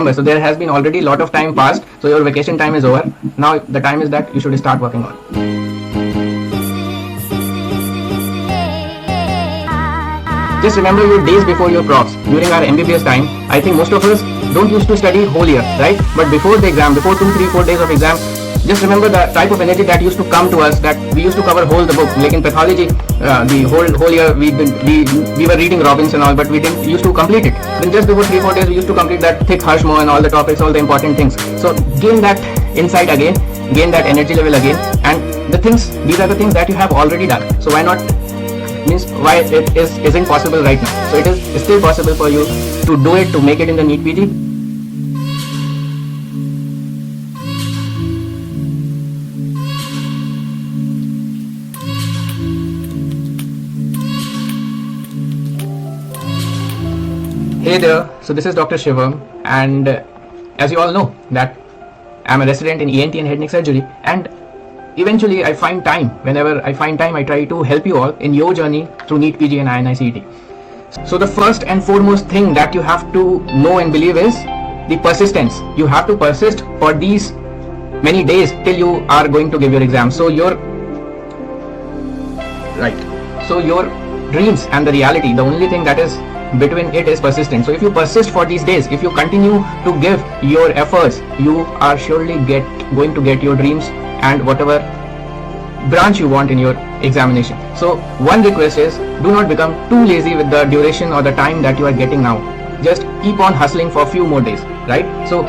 So there has been already a lot of time passed. So your vacation time is over. Now the time is that you should start working on. Just remember your days before your profs. During our MBBS time, I think most of us don't used to study whole year, right? But before the exam, before 2, 3, 4 days of exam, just remember the type of energy that used to come to us, that we used to cover whole the book. Like in pathology, the whole year we were reading Robbins and all, but we didn't used to complete it. Then just before 3, 4 days we used to complete that thick Hirschmo and all the topics, all the important things. So gain that insight again, gain that energy level again, and the things, these are the things that you have already done. So why not, means why it isn't possible right now? So it is still possible for you to do it, to make it in the NEET PG. Hey there, so this is Dr. Shivam, and as you all know that I'm a resident in ENT and head neck surgery, and eventually I find time, whenever I find time I try to help you all in your journey through NEET PG and INI CET. So the first and foremost thing that you have to know and believe is the persistence. You have to persist for these many days till you are going to give your exam. So your dreams and the reality, the only thing that is between it is persistence. So if you persist for these days, if you continue to give your efforts, you are surely going to get your dreams and whatever branch you want in your examination. So one request is, do not become too lazy with the duration or the time that you are getting now. Just keep on hustling for a few more days, right? So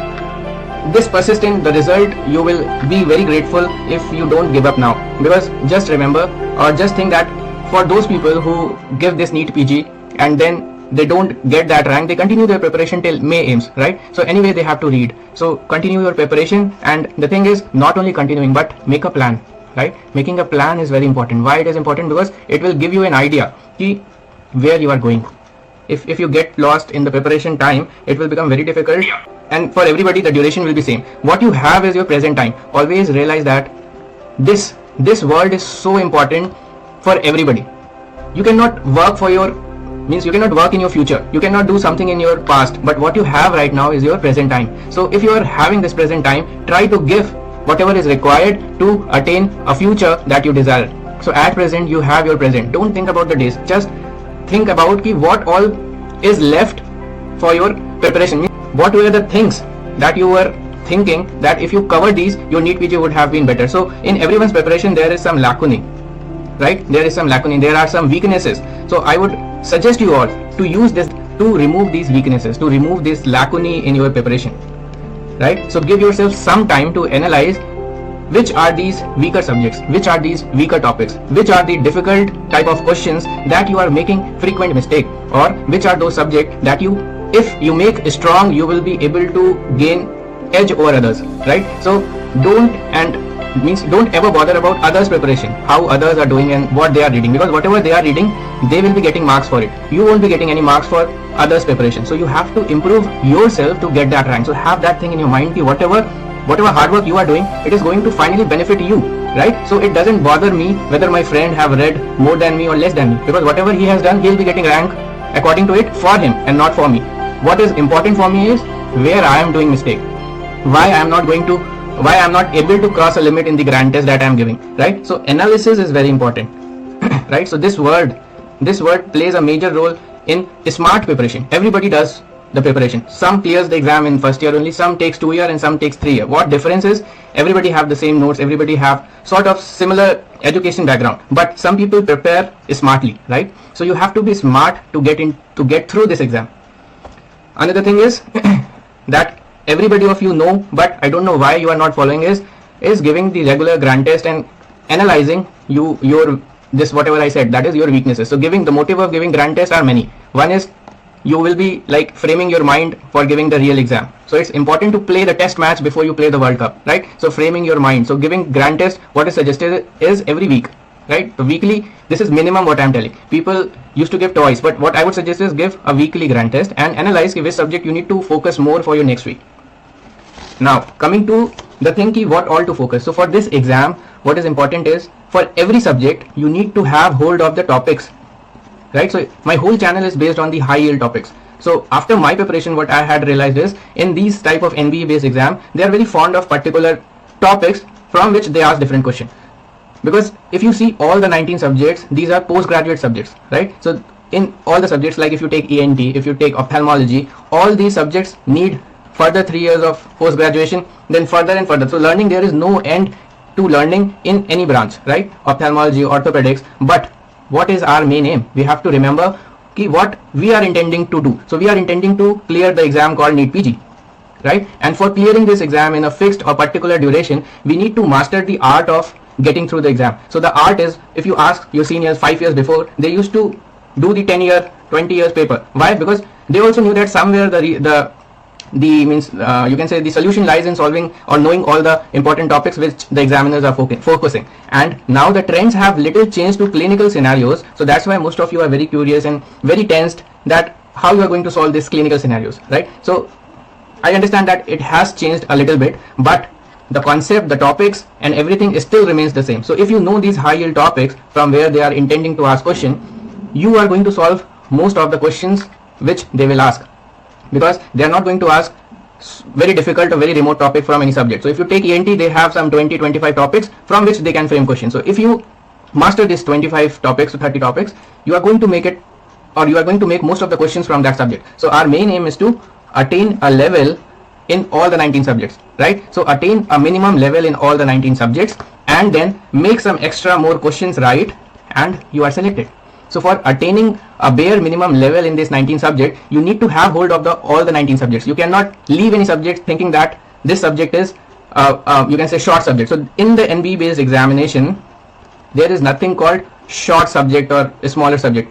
this persistent, the result, you will be very grateful if you don't give up now. Because just remember, or just think that for those people who give this NEET PG and then they don't get that rank, they continue their preparation till May AIIMS, right? So anyway they have to read. So continue your preparation, and the thing is not only continuing but make a plan, right? Making a plan is very important. Why it is important? Because it will give you an idea where you are going. If you get lost in the preparation time, it will become very difficult, and for everybody the duration will be same. What you have is your present time. Always realize that this world is so important for everybody. You cannot work for your you cannot work in your future, you cannot do something in your past, but what you have right now is your present time. So if you are having this present time, try to give whatever is required to attain a future that you desire. So at present you have your present. Don't think about the days, just think about what all is left for your preparation. What were the things that you were thinking that if you cover these, your NEET PG would have been better. So in everyone's preparation there is some lacunae, right? There is some lacunae, there are some weaknesses. So I would suggest you all to use this to remove these weaknesses, to remove this lacunae in your preparation, right? So give yourself some time to analyze which are these weaker subjects, which are these weaker topics, which are the difficult type of questions that you are making frequent mistake, or which are those subjects that you, if you make strong, you will be able to gain edge over others, right? So don't ever bother about others' preparation, how others are doing and what they are reading, because whatever they are reading, they will be getting marks for it. You won't be getting any marks for others' preparation. So you have to improve yourself to get that rank. So have that thing in your mind, whatever hard work you are doing, it is going to finally benefit you, right? So it doesn't bother me whether my friend have read more than me or less than me, because whatever he has done, he'll be getting rank according to it for him and not for me. What is important for me is where I am doing mistake, why I am not able to cross a limit in the grand test that I am giving, right? So analysis is very important, right? So this word plays a major role in smart preparation. Everybody does the preparation. Some clears the exam in first year only, some takes 2 years and some takes 3 years. What difference is, everybody have the same notes, everybody have sort of similar education background, but some people prepare smartly, right? So you have to be smart to get through this exam. Another thing is that everybody of you know, but I don't know why you are not following, is giving the regular grand test and analyzing this whatever I said, that is your weaknesses. So the motive of giving grand test are many. One is you will be like framing your mind for giving the real exam. So it's important to play the test match before you play the World Cup, right? So framing your mind. So giving grand test, what is suggested is every week, right? So weekly, this is minimum what I'm telling. People used to give twice, but what I would suggest is give a weekly grand test and analyze which subject you need to focus more for your next week. Now coming to the thing what all to focus. So for this exam, what is important is for every subject you need to have hold of the topics, right? So my whole channel is based on the high yield topics. So after my preparation, what I had realized is in these type of NBE based exam, they are very fond of particular topics from which they ask different question. Because if you see all the 19 subjects, these are postgraduate subjects, right? So in all the subjects, like if you take ENT, if you take ophthalmology, all these subjects need further 3 years of post graduation, then further and further. So learning, there is no end to learning in any branch, right? Ophthalmology, orthopedics. But what is our main aim? We have to remember what we are intending to do. So we are intending to clear the exam called NEET PG, right? And for clearing this exam in a fixed or particular duration, we need to master the art of getting through the exam. So the art is, if you ask your seniors 5 years before, they used to do the 10-year, 20 years paper. Why? Because they also knew that somewhere you can say the solution lies in solving or knowing all the important topics which the examiners are focusing. And now the trends have little changed to clinical scenarios. So that's why most of you are very curious and very tensed that how you are going to solve these clinical scenarios, right? So I understand that it has changed a little bit, but the concept, the topics and everything still remains the same. So if you know these high yield topics from where they are intending to ask question, you are going to solve most of the questions which they will ask, because they are not going to ask very difficult or very remote topic from any subject. So if you take ENT, they have some 20-25 topics from which they can frame questions. So if you master this 25 topics to 30 topics, you are going to make it, or you are going to make most of the questions from that subject. So our main aim is to attain a level in all the 19 subjects, right? So attain a minimum level in all the 19 subjects and then make some extra more questions right, and you are selected. So for attaining a bare minimum level in this 19 subject, you need to have hold of all the 19 subjects. You cannot leave any subject thinking that this subject is you can say short subject. So in the NBE based examination, there is nothing called short subject or a smaller subject.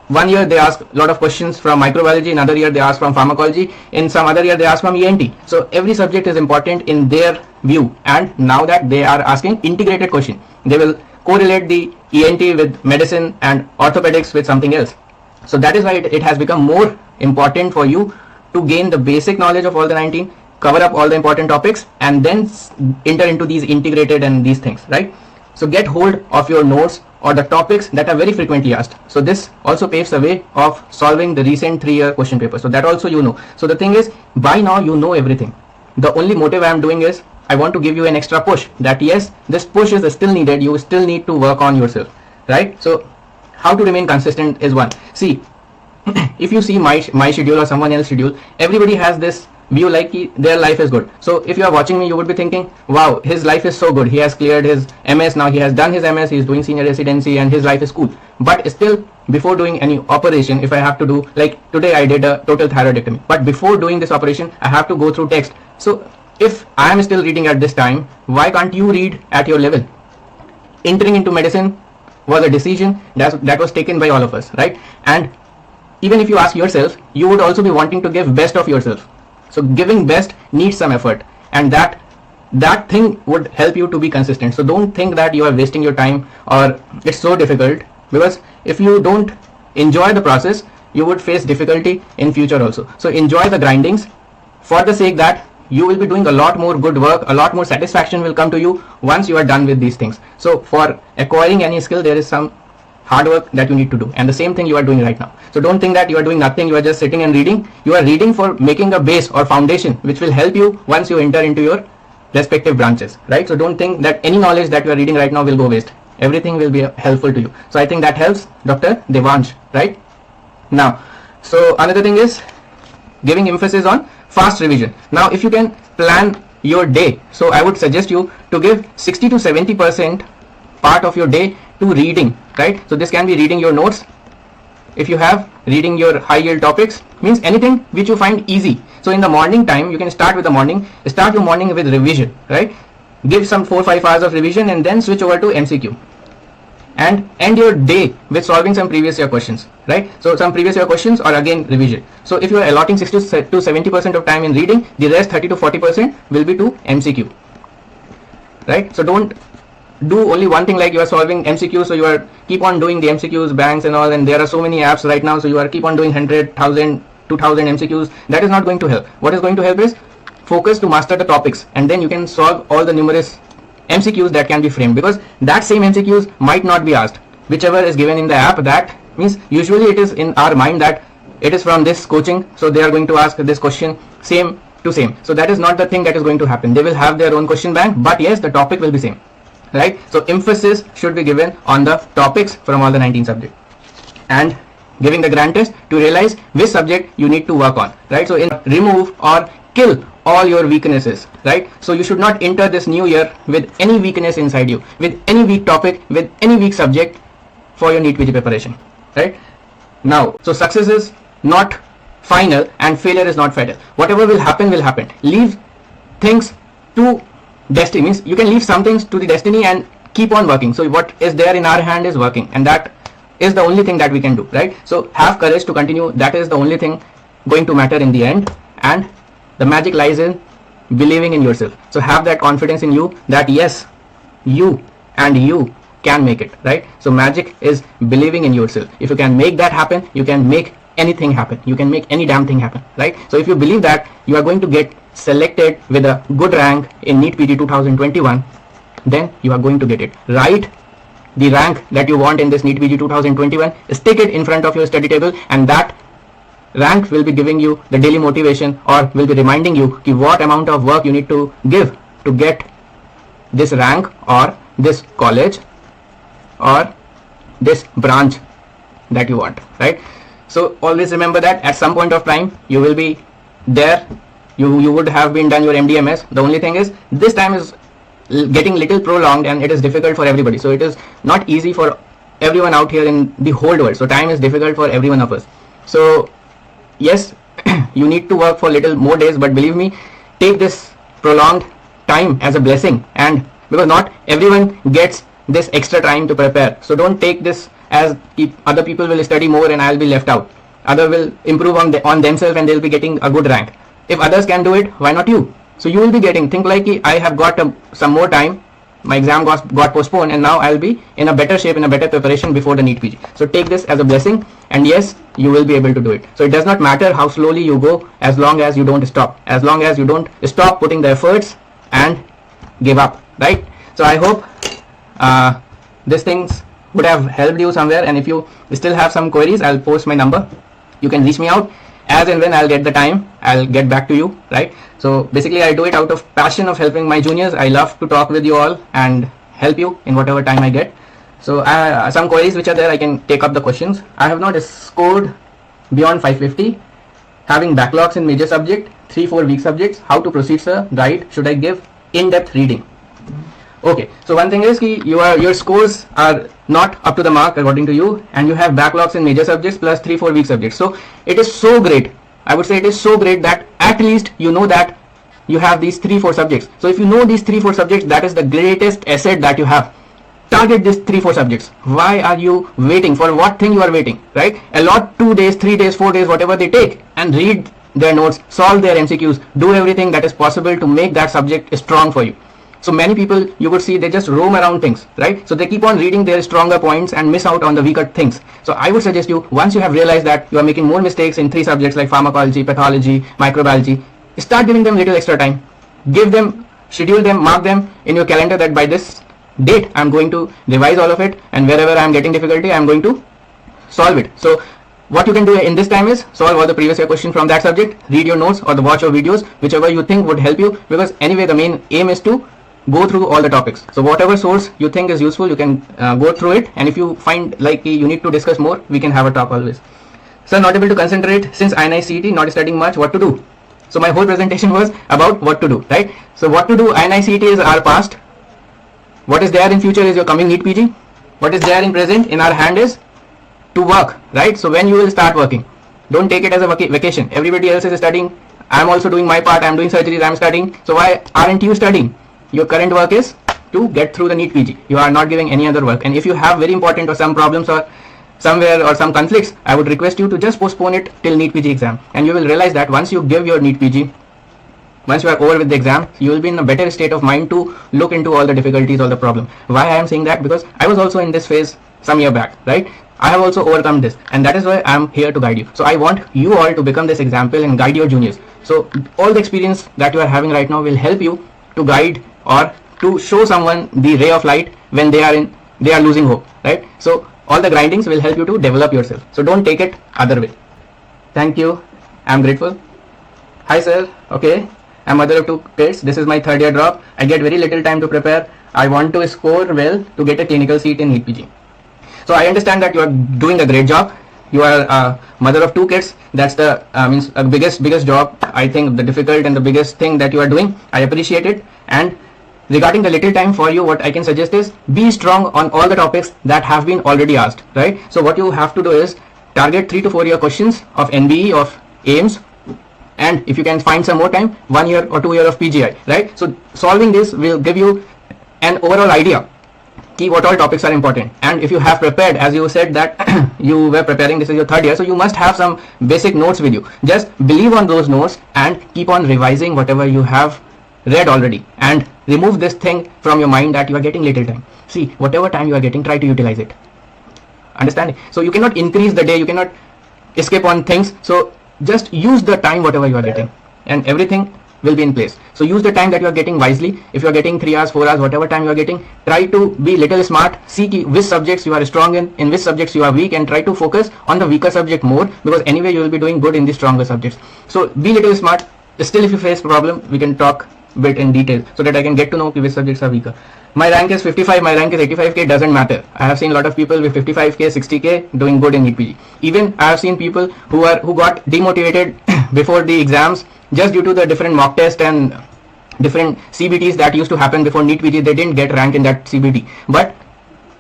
One year they ask a lot of questions from microbiology, another year they ask from pharmacology, in some other year they ask from ENT. So every subject is important in their view, and now that they are asking integrated question, they will correlate the ENT with medicine and orthopedics with something else. So that is why it has become more important for you to gain the basic knowledge of all the 19, cover up all the important topics, and then enter into these integrated and these things, right? So get hold of your notes or the topics that are very frequently asked. So this also paves the way of solving the recent 3-year question paper. So that also you know. So the thing is, by now you know everything. The only motive I am doing is I want to give you an extra push, that yes, this push is still needed. You still need to work on yourself, right? So how to remain consistent is one. See, if you see my schedule or someone else's schedule, everybody has this view like their life is good. So if you are watching me, you would be thinking, wow, his life is so good. He has cleared his MS, now he has done his MS, he is doing senior residency and his life is cool. But still, before doing any operation, if I have to do, like today I did a total thyroidectomy, but before doing this operation, I have to go through text. So if I am still reading at this time, why can't you read at your level? Entering into medicine was a decision that was taken by all of us, right? And even if you ask yourself, you would also be wanting to give best of yourself. So giving best needs some effort, and that thing would help you to be consistent. So don't think that you are wasting your time or it's so difficult, because if you don't enjoy the process, you would face difficulty in future also. So enjoy the grindings for the sake that you will be doing a lot more good work, a lot more satisfaction will come to you once you are done with these things. So for acquiring any skill, there is some hard work that you need to do, and the same thing you are doing right now. So don't think that you are doing nothing, you are just sitting and reading. You are reading for making a base or foundation which will help you once you enter into your respective branches, right? So don't think that any knowledge that you are reading right now will go waste. Everything will be helpful to you. So I think that helps Dr. Devansh, right? Now, so another thing is giving emphasis on fast revision. Now if you can plan your day, so I would suggest you to give 60 to 70% part of your day to reading, right? So this can be reading your notes. If you have reading your high yield topics, means anything which you find easy. So in the morning time, you can start with the morning, start your morning with revision, right? Give some 4-5 hours of revision and then switch over to MCQ, and end your day with solving some previous year questions, right? So some previous year questions or again revision. So if you are allotting 60 to 70% of time in reading, the rest 30 to 40% will be to MCQ, right? So don't do only one thing, like you are solving MCQ, so you are keep on doing the MCQs, banks and all, and there are so many apps right now, so you are keep on doing 100, 1000, 2000 MCQs. That is not going to help. What is going to help is focus to master the topics, and then you can solve all the numerous MCQs that can be framed, because that same MCQs might not be asked. Whichever is given in the app, that means usually it is in our mind that it is from this coaching, so they are going to ask this question same to same. So that is not the thing that is going to happen. They will have their own question bank, but yes, the topic will be same, right? So emphasis should be given on the topics from all the 19 subjects, and giving the grand test to realize which subject you need to work on, right? So remove or kill all your weaknesses, right? So you should not enter this new year with any weakness inside you, with any weak topic, with any weak subject for your NEET PG preparation, right? Now, so success is not final and failure is not fatal. Whatever will happen will happen. Leave things to destiny, means you can leave some things to the destiny and keep on working. So what is there in our hand is working, and that is the only thing that we can do, right? So have courage to continue. That is the only thing going to matter in the end, and the magic lies in believing in yourself. So have that confidence in you that yes, you can make it, right? So magic is believing in yourself. If you can make that happen, you can make anything happen. You can make any damn thing happen, right? So if you believe that you are going to get selected with a good rank in NEET PG 2021, then you are going to get it. Write the rank that you want in this NEET PG 2021, stick it in front of your study table, and that rank will be giving you the daily motivation, or will be reminding you what amount of work you need to give to get this rank or this college or this branch that you want, right? So always remember that at some point of time you will be there. You would have been done your MDMS. The only thing is this time is getting little prolonged and it is difficult for everybody. So it is not easy for everyone out here in the whole world. So time is difficult for every one of us. So yes, you need to work for little more days, but believe me, take this prolonged time as a blessing, and because not everyone gets this extra time to prepare. So don't take this as other people will study more and I'll be left out. Other will improve on themselves and they'll be getting a good rank. If others can do it, why not you? So you will be getting, think like I have got some more time, my exam got postponed, and now I'll be in a better shape, in a better preparation before the NEET PG. So take this as a blessing, and yes, you will be able to do it. So it does not matter how slowly you go, as long as you don't stop, as long as you don't stop putting the efforts and give up, right? So I hope these things would have helped you somewhere, and if you still have some queries, I'll post my number. You can reach me out. As and when I'll get the time, I'll get back to you, right? So basically I do it out of passion of helping my juniors. I love to talk with you all and help you in whatever time I get. So some queries which are there, I can take up the questions. I have not scored beyond 550, having backlogs in major subject, 3-4 weak subjects. How to proceed, sir? Guide. Should I give in-depth reading? Okay, so one thing is your scores are not up to the mark according to you, and you have backlogs in major subjects plus 3-4 weak subjects. So it is so great, I would say it is so great that at least you know that you have these 3-4 subjects. So if you know these 3-4 subjects, that is the greatest asset that you have. Target these 3-4 subjects. Why are you waiting? For what thing you are waiting, right? Allot 2 days, 3 days, 4 days, whatever they take, and read their notes, solve their MCQs, do everything that is possible to make that subject strong for you. So many people, you would see, they just roam around things, right? So they keep on reading their stronger points and miss out on the weaker things. So I would suggest you, once you have realized that you are making more mistakes in 3 subjects like pharmacology, pathology, microbiology, start giving them little extra time. Give them, schedule them, mark them in your calendar that by this date I'm going to revise all of it, and wherever I'm getting difficulty I'm going to solve it. So what you can do in this time is solve all the previous year questions from that subject, read your notes or watch your videos, whichever you think would help you, because anyway the main aim is to go through all the topics. So whatever source you think is useful, you can go through it, and if you find like you need to discuss more, we can have a talk always. Sir, not able to concentrate since INI CET, not studying much, what to do? So my whole presentation was about what to do, right? So what to do, INI CET is our past. What is there in future is your coming NEET PG. What is there in present in our hand is to work, right? So when you will start working, don't take it as a vacation. Everybody else is studying. I'm also doing my part. I'm doing surgeries. I'm studying. So why aren't you studying? Your current work is to get through the NEET PG. You are not giving any other work. And if you have very important or some problems or somewhere or some conflicts, I would request you to just postpone it till NEET PG exam. And you will realize that once you give your NEET PG, once you are over with the exam, you will be in a better state of mind to look into all the difficulties, all the problem. Why I am saying that? Because I was also in this phase some year back, right? I have also overcome this, and that is why I am here to guide you. So I want you all to become this example and guide your juniors. So all the experience that you are having right now will help you to guide or to show someone the ray of light when they are losing hope, right? So all the grindings will help you to develop yourself. So don't take it other way. Thank you. I'm grateful. Hi sir. Okay. I'm mother of 2 kids. This is my 3rd year drop. I get very little time to prepare. I want to score well to get a clinical seat in NEET PG. So I understand that you are doing a great job. You are a mother of 2 kids. That's the biggest job. I think the difficult and the biggest thing that you are doing. I appreciate it. And regarding the little time for you, what I can suggest is be strong on all the topics that have been already asked, right? So what you have to do is target 3 to 4 year questions of NBE, of AIMS, and if you can find some more time, 1 year or 2 year of PGI, right? So solving this will give you an overall idea what all topics are important. And if you have prepared, as you said that you were preparing, this is your 3rd year, so you must have some basic notes with you. Just believe on those notes and keep on revising whatever you have read already, and remove this thing from your mind that you are getting little time. See, whatever time you are getting, try to utilize it. Understand? So you cannot increase the day, you cannot escape on things, so just use the time whatever you are getting, and everything will be in place. So use the time that you are getting wisely. If you are getting 3 hours, 4 hours, whatever time you are getting, try to be little smart. See which subjects you are strong in which subjects you are weak, and try to focus on the weaker subject more, because anyway you will be doing good in the stronger subjects. So be little smart. Still, if you face problem, we can talk bit in detail so that I can get to know which subjects are weaker. My rank is 55, my rank is 85k, doesn't matter. I have seen a lot of people with 55k, 60k doing good in NEET PG. Even I have seen people who got demotivated before the exams just due to the different mock test and different CBTs that used to happen before NEET PG. They didn't get ranked in that CBT, but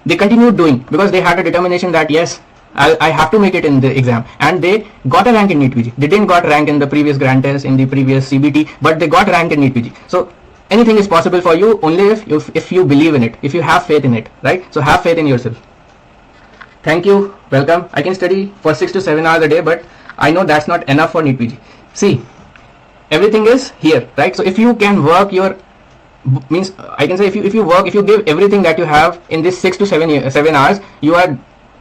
they continued doing because they had a determination that yes, I have to make it in the exam, and they got a rank in NEET PG. They didn't got rank in the previous grand test, in the previous CBT, but they got rank in NEET PG. So anything is possible for you only if you believe in it, if you have faith in it, right? So have faith in yourself. Thank you. Welcome. I can study for 6 to 7 hours a day, but I know that's not enough for NEET PG. See, everything is here, right? So if you can work your means, I can say if you give everything that you have in this 6 to 7 hours,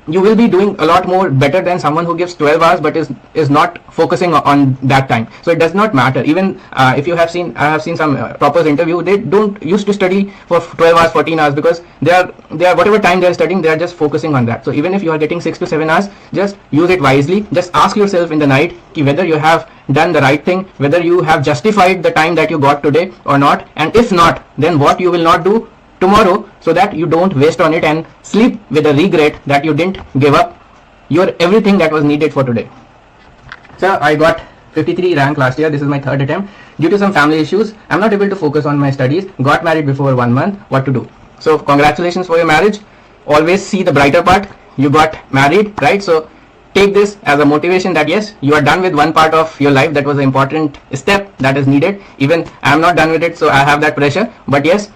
you will be doing a lot more better than someone who gives 12 hours but is not focusing on that time. So it does not matter. Even if you have seen, I have seen some toppers interview, they don't used to study for 12 hours, 14 hours, because they are whatever time they are studying, they are just focusing on that. So even if you are getting 6 to 7 hours, just use it wisely. Just ask yourself in the night whether you have done the right thing, whether you have justified the time that you got today or not, and if not, then what you will not do tomorrow, so that you don't waste on it and sleep with a regret that you didn't give up your everything that was needed for today. So I got 53 rank last year. This is my 3rd attempt. Due to some family issues, I'm not able to focus on my studies. Got married before 1 month. What to do? So congratulations for your marriage. Always see the brighter part. You got married, right? So take this as a motivation that yes, you are done with one part of your life that was an important step that is needed. Even I am not done with it, so I have that pressure. But yes,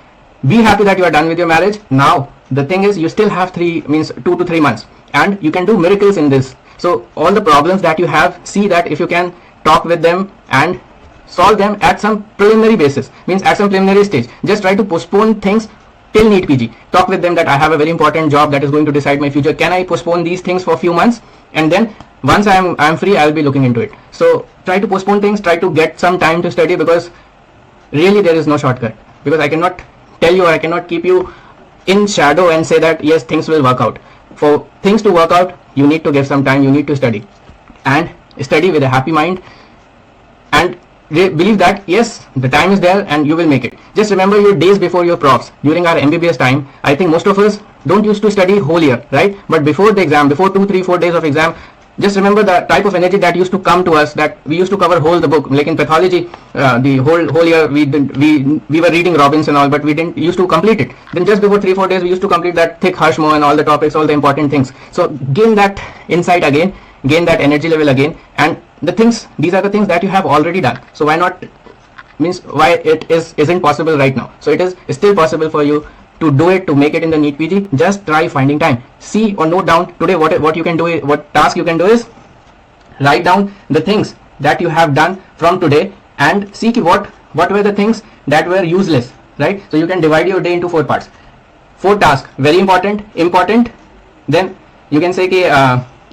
be happy that you are done with your marriage. Now the thing is, you still have 2 to 3 months, and you can do miracles in this. So all the problems that you have, see that if you can talk with them and solve them at some preliminary basis, means at some preliminary stage. Just try to postpone things till NEET PG. Talk with them that I have a very important job that is going to decide my future. Can I postpone these things for a few months, and then once I'm free, I'll be looking into it. So try to postpone things, try to get some time to study, because really there is no shortcut. Because I cannot tell you, or I cannot keep you in shadow and say that yes, things will work out. For things to work out, you need to give some time, you need to study, and study with a happy mind, and believe that yes, the time is there and you will make it. Just remember your days before your profs. During our MBBS time, I think most of us don't used to study whole year, right? But before the exam, before 2, 3, 4 days of exam, just remember the type of energy that used to come to us, that we used to cover whole the book. Like in pathology, the whole year we were reading Robbins and all, but we didn't used to complete it. Then just before 3-4 days, we used to complete that thick Hirschmo and all the topics, all the important things. So gain that insight again, gain that energy level again, and the things, these are the things that you have already done. So why not, means why it isn't possible right now? So it is still possible for you to do it, to make it in the NEET PG. Just try finding time. See or note down today what you can do, what task you can do is write down the things that you have done from today, and see what were the things that were useless, right? So you can divide your day into 4 parts. 4 tasks, very important, then you can say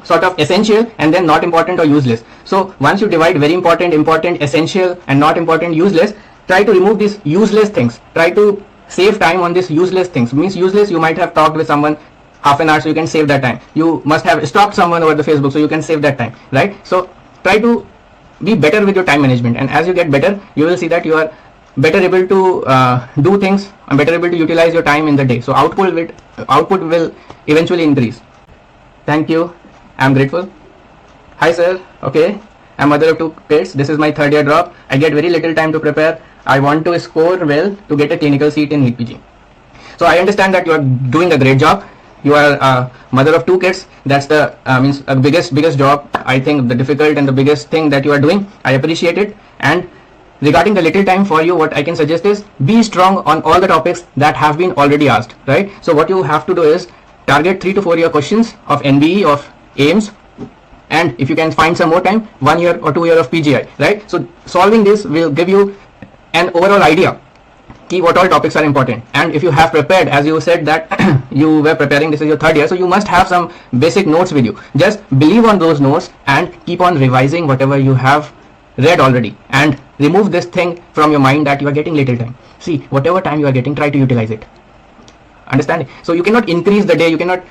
sort of essential, and then not important or useless. So once you divide very important, essential, and not important, useless, try to remove these useless things. Try to save time on these useless things. Means useless, you might have talked with someone half an hour, so you can save that time. You must have stalked someone over the Facebook, so you can save that time, right? So try to be better with your time management, and as you get better, you will see that you are better able to do things and better able to utilize your time in the day. So output will eventually increase. Thank you. I'm grateful. Hi sir. Okay, I'm mother of 2 kids. This is my 3rd year drop. I get very little time to prepare. I want to score well to get a clinical seat in NEET PG. So I understand that you are doing a great job. You are a mother of 2 kids. That's the biggest job. I think the difficult and the biggest thing that you are doing. I appreciate it. And regarding the little time for you, what I can suggest is be strong on all the topics that have been already asked, right? So what you have to do is target 3 to 4 year questions of NBE, of AIIMS, and if you can find some more time, 1 year or 2 year of PGI, right? So solving this will give you an overall idea what all topics are important. And if you have prepared, as you said that you were preparing, this is your 3rd year, so you must have some basic notes with you. Just believe on those notes and keep on revising whatever you have read already, and remove this thing from your mind that you are getting little time. See, whatever time you are getting, try to utilize it. Understand? So you cannot increase the day, you cannot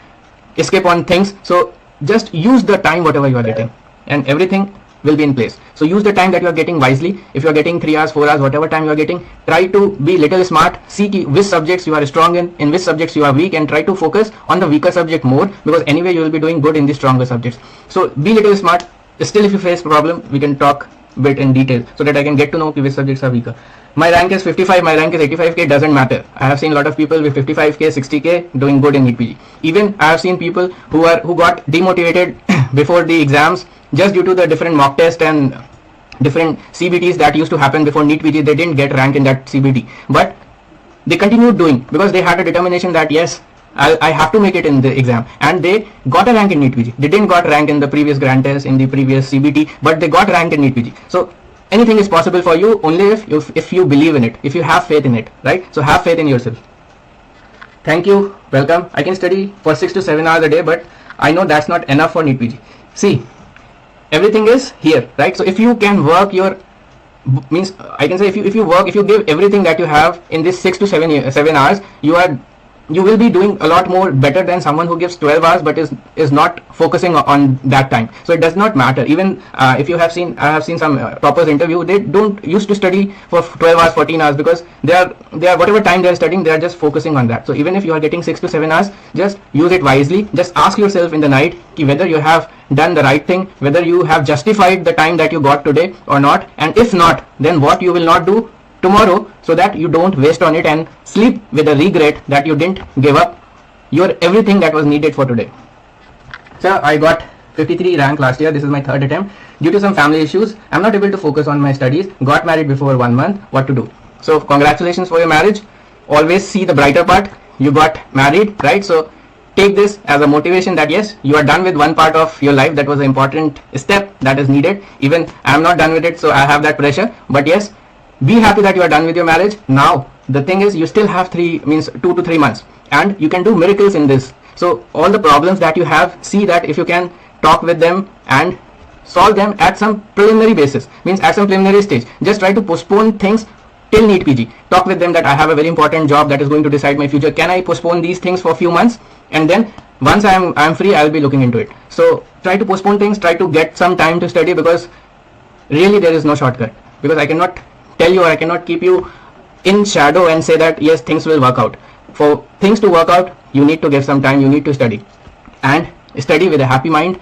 escape on things, so just use the time whatever you are getting, and everything will be in place. So use the time that you are getting wisely. If you are getting 3 hours, 4 hours, whatever time you are getting, try to be little smart. See which subjects you are strong in which subjects you are weak, and try to focus on the weaker subject more, because anyway you will be doing good in the stronger subjects. So be little smart. Still, if you face problem, we can talk bit in detail so that I can get to know which subjects are weaker. My rank is 55, my rank is 85k, doesn't matter. I have seen a lot of people with 55k, 60k doing good in NEET PG. Even I have seen people who got demotivated before the exams just due to the different mock test and different CBTs that used to happen before NEET PG. They didn't get rank in that CBT, but they continued doing because they had a determination that yes, I have to make it in the exam, and they got a rank in NEET PG. They didn't got rank in the previous grand test, in the previous CBT, but they got rank in NEET PG. So anything is possible for you only if you believe in it, if you have faith in it, right? So have faith in yourself. Thank you. Welcome. I can study for 6 to 7 hours a day, but I know that's not enough for NEET PG. See, everything is here, right? So if you can work your I can say if you give everything that you have in this 6 to 7 hours, you will be doing a lot more better than someone who gives 12 hours but is not focusing on that time. So it does not matter. Even if you have seen, I have seen some toppers interview, they don't used to study for 12 hours, 14 hours, because they are whatever time they are studying, they are just focusing on that. So even if you are getting 6 to 7 hours, just use it wisely. Just ask yourself in the night whether you have done the right thing, whether you have justified the time that you got today or not, and if not, then what you will not do tomorrow, so that you don't waste on it and sleep with a regret that you didn't give up your everything that was needed for today. So I got 53 rank last year. This is my 3rd attempt. Due to some family issues, I'm not able to focus on my studies. Got married before 1 month. What to do? So congratulations for your marriage. Always see the brighter part. You got married, right? So take this as a motivation that yes, you are done with one part of your life that was an important step that is needed. Even I'm not done with it, so I have that pressure. But yes, be happy that you are done with your marriage. Now the thing is, you still have 2 to 3 months, and you can do miracles in this. So all the problems that you have, see that if you can talk with them and solve them at some preliminary basis, at some preliminary stage. Just try to postpone things till NEET PG. Talk with them that I have a very important job that is going to decide my future. Can I postpone these things for a few months, and then once I'm free, I'll be looking into it. So try to postpone things, try to get some time to study, because really there is no shortcut. Because I cannot tell you, or I cannot keep you in shadow and say that yes, things will work out. For things to work out, you need to give some time, you need to study, and study with a happy mind,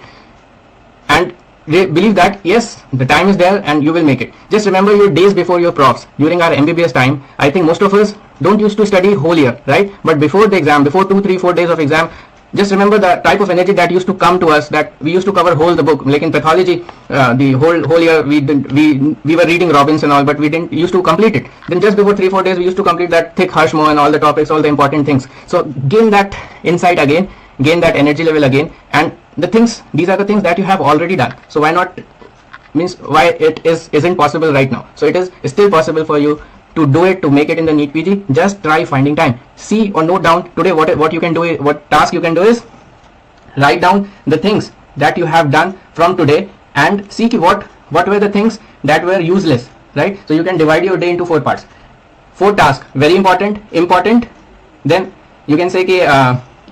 and believe that yes, the time is there and you will make it. Just remember your days before your profs. During our MBBS time, I think most of us don't used to study whole year, right? But before the exam, before 2, 3, 4 days of exam, just remember the type of energy that used to come to us, that we used to cover whole the book. Like in pathology, the whole year we were reading Robbins and all, but we didn't used to complete it. Then just before 3-4 days, we used to complete that thick Hirschmo and all the topics, all the important things. So gain that insight again, gain that energy level again, and these are the things that you have already done. So why not? Why it isn't possible right now? So it is still possible for you to do it, to make it in the NEET PG. Just try finding time. See or note down today what you can do. What task you can do is write down the things that you have done from today, and see what were the things that were useless, right? So you can divide your day into 4 parts. 4 tasks, very important. Then you can say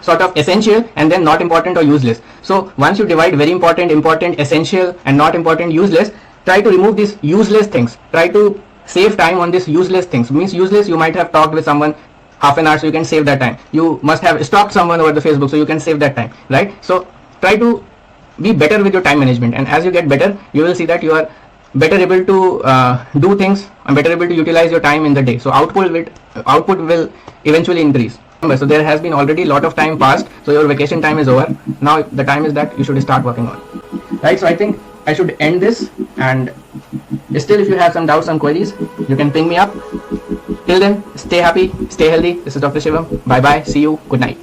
sort of essential, and then not important or useless. So once you divide very important, important, essential, and not important, useless, try to remove these useless things. Try to save time on these useless things. Means useless, you might have talked with someone half an hour, so you can save that time. You must have stalked someone over the Facebook, so you can save that time, right? So try to be better with your time management, and as you get better, you will see that you are better able to do things and better able to utilize your time in the day. So output will eventually increase. So there has been already a lot of time passed, so your vacation time is over. Now the time is that you should start working on, right? So I think I should end this, and still if you have some doubts, some queries, you can ping me up. Till then, stay happy, stay healthy. This is Dr. Shivam. Bye bye, see you, good night.